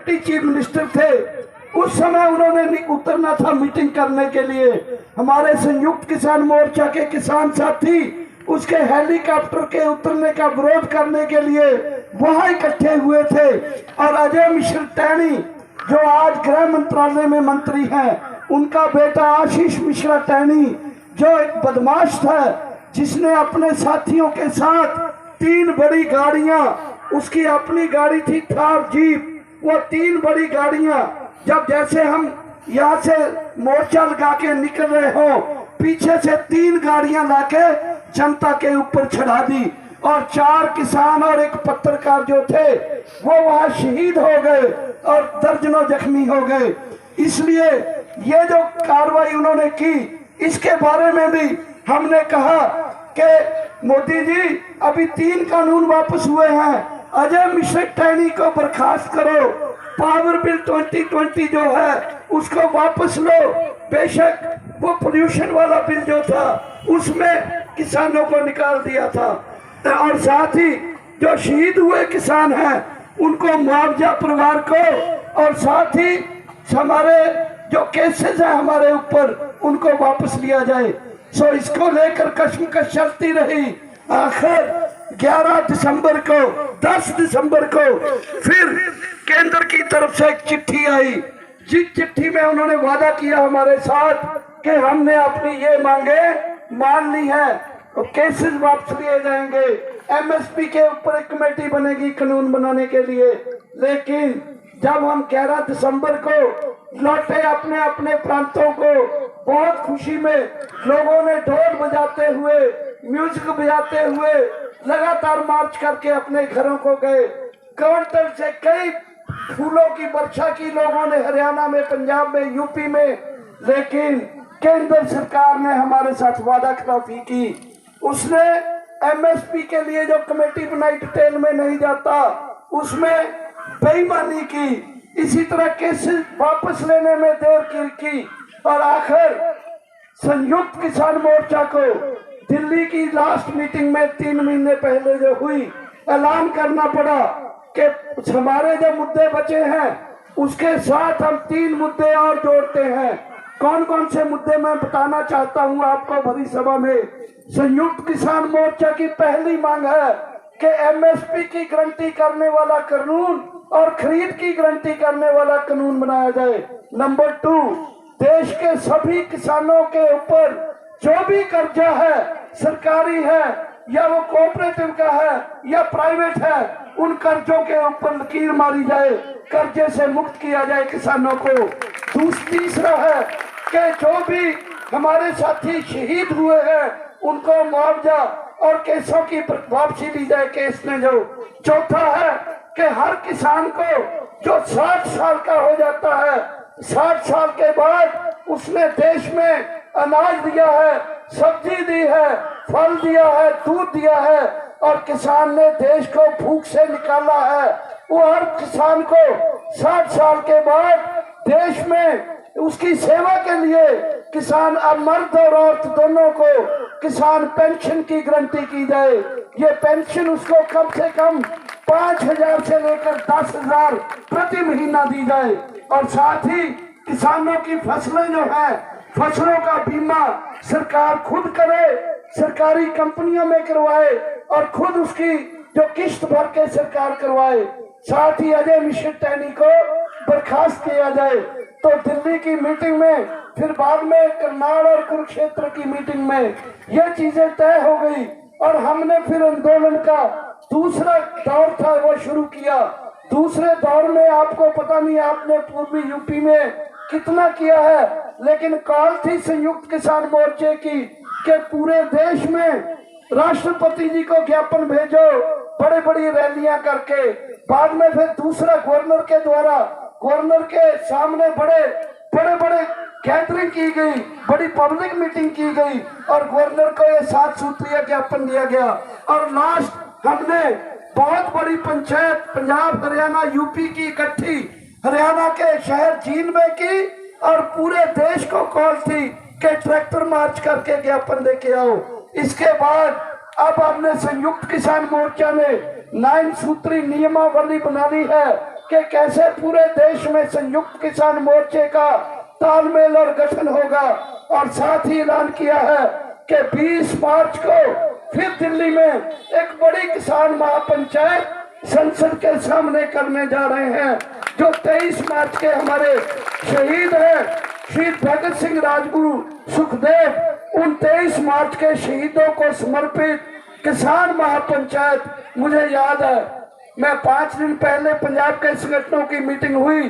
Deputy chief minister थे, उस समय उन्होंने उतरना था मीटिंग करने के लिए। हमारे संयुक्त किसान मोर्चा के किसान साथी उसके हेलीकॉप्टर के उतरने का विरोध करने के लिए वहां इकट्ठे हुए थे। और अजय मिश्र टैनी जो आज गृह मंत्रालय में मंत्री हैं, उनका बेटा आशीष मिश्रा टैनी जो एक बदमाश था, जिसने अपने साथियों के साथ 3 बड़ी गाड़ियां, उसकी अपनी गाड़ी थी थार जीप, वो 3 बड़ी गाड़ियां जब जैसे हम यहाँ से मोर्चा लगा के निकल रहे हो, पीछे से 3 गाड़ियां लाके जनता के ऊपर चढ़ा दी और 4 किसान और एक पत्रकार जो थे वो वहां शहीद हो गए और दर्जनों जख्मी हो गए। इसलिए ये जो कार्रवाई उन्होंने की, इसके बारे में भी हमने कहा कि मोदी जी अभी 3 कानून वापस हुए हैं, अजय मिश्र टैनी को बर्खास्त करो, पावर बिल 2020 जो है उसको वापस लो। बेशक वो पोल्यूशन वाला बिल जो था उसमें किसानों को निकाल दिया था, और साथ ही जो शहीद हुए किसान हैं उनको मुआवजा परिवार को, और साथ ही हमारे जो केसेस हैं हमारे ऊपर उनको वापस लिया जाए। सो इसको लेकर कशमकश चलती रही। आखिर 11 दिसंबर को 10 दिसंबर को फिर केंद्र की तरफ से एक चिट्ठी आई, जिस चिट्ठी में उन्होंने वादा किया हमारे साथ कि हमने अपनी ये मांगे मान ली है और केसेस वापस लिए जाएंगे, एमएसपी के ऊपर एक कमेटी बनेगी कानून बनाने के लिए। लेकिन जब हम 11 दिसंबर को लौटे अपने अपने प्रांतों को, बहुत खुशी में लोगों ने ढोल बजाते हुए, म्यूजिक बजाते हुए लगातार मार्च करके अपने घरों को गए। क्विंटल से कई फूलों की वर्षा की लोगों ने हरियाणा में, पंजाब में, यूपी में। लेकिन केंद्र सरकार ने हमारे साथ वादा खिलाफी की। उसने एमएसपी के लिए जो कमेटी बनाई डिटेल में नहीं जाता, उसमें बेईमानी की, इसी तरह केसेस वापस लेने में देर की और आखिर संयुक्त किसान मोर्चा को दिल्ली की लास्ट मीटिंग में 3 महीने पहले जो हुई, ऐलान करना पड़ा कि हमारे जो मुद्दे बचे हैं उसके साथ हम 3 मुद्दे और जोड़ते हैं। कौन कौन से मुद्दे मैं बताना चाहता हूं आपको भरी सभा में। संयुक्त किसान मोर्चा की पहली मांग है कि एमएसपी की गारंटी करने वाला कानून और खरीद की गारंटी करने वाला कानून बनाया जाए। नंबर 2, देश के सभी किसानों के ऊपर जो भी कर्जा है, सरकारी है या वो कोऑपरेटिव का है या प्राइवेट है, उन कर्जों के ऊपर लकीर मारी जाए, कर्जे से मुक्त किया जाए किसानों को। तीसरा है कि जो भी हमारे साथी शहीद हुए हैं उनको मुआवजा और केसों की वापसी ली जाए केस में जो। चौथा है कि हर किसान को जो 60 साल का हो जाता है, 60 साल के बाद उसने देश में अनाज दिया है, सब्जी दी है, फल दिया है, दूध दिया है और किसान ने देश को भूख से निकाला है, वो हर किसान को 60 साल के बाद देश में उसकी सेवा के लिए किसान, अब मर्द और औरत दोनों को किसान पेंशन की गारंटी की जाए। ये पेंशन उसको कम से कम 5,000 से लेकर 10,000 प्रति महीना दी जाए। और साथ ही किसानों की फसलें जो है, फसलों का बीमा सरकार खुद करे, सरकारी कंपनियों में करवाए और खुद उसकी जो किस्त भर के सरकार करवाए। साथ ही अजय मिश्र टैनी को बर्खास्त किया जाए। तो दिल्ली की मीटिंग में, फिर बाद में करनाल और कुरुक्षेत्र की मीटिंग में ये चीजें तय हो गई और हमने फिर आंदोलन का दूसरा दौर था वो शुरू किया। दूसरे दौर में आपको पता नहीं आपने पूर्वी यूपी में कितना किया है, लेकिन कॉल थी संयुक्त किसान मोर्चे की कि पूरे देश में राष्ट्रपति जी को ज्ञापन भेजो, बड़ी बड़ी रैलियां करके। बाद में फिर दूसरा गवर्नर के द्वारा, गवर्नर के सामने बड़े गैदरिंग की गई, बड़ी पब्लिक मीटिंग की गई और गवर्नर को ये 7 सूत्रीय ज्ञापन दिया गया। और लास्ट हमने बहुत बड़ी पंचायत पंजाब, हरियाणा, यूपी की इकट्ठी हरियाणा के शहर जींद में की और पूरे देश को कॉल थी कि ट्रैक्टर मार्च करके ज्ञापन देके आओ। इसके बाद अब हमने संयुक्त किसान मोर्चा ने 9 सूत्री नियमावली बना ली है कि कैसे पूरे देश में संयुक्त किसान मोर्चे का तालमेल और गठन होगा। और साथ ही ऐलान किया है कि 20 मार्च को फिर दिल्ली में एक बड़ी किसान महापंचायत संसद के सामने करने जा रहे हैं। जो 23 मार्च के हमारे शहीद हैं शहीद भगत सिंह, राजगुरु, सुखदेव, उन 23 मार्च के शहीदों को समर्पित किसान महापंचायत। मुझे याद है मैं 5 दिन पहले पंजाब के संगठनों की मीटिंग हुई।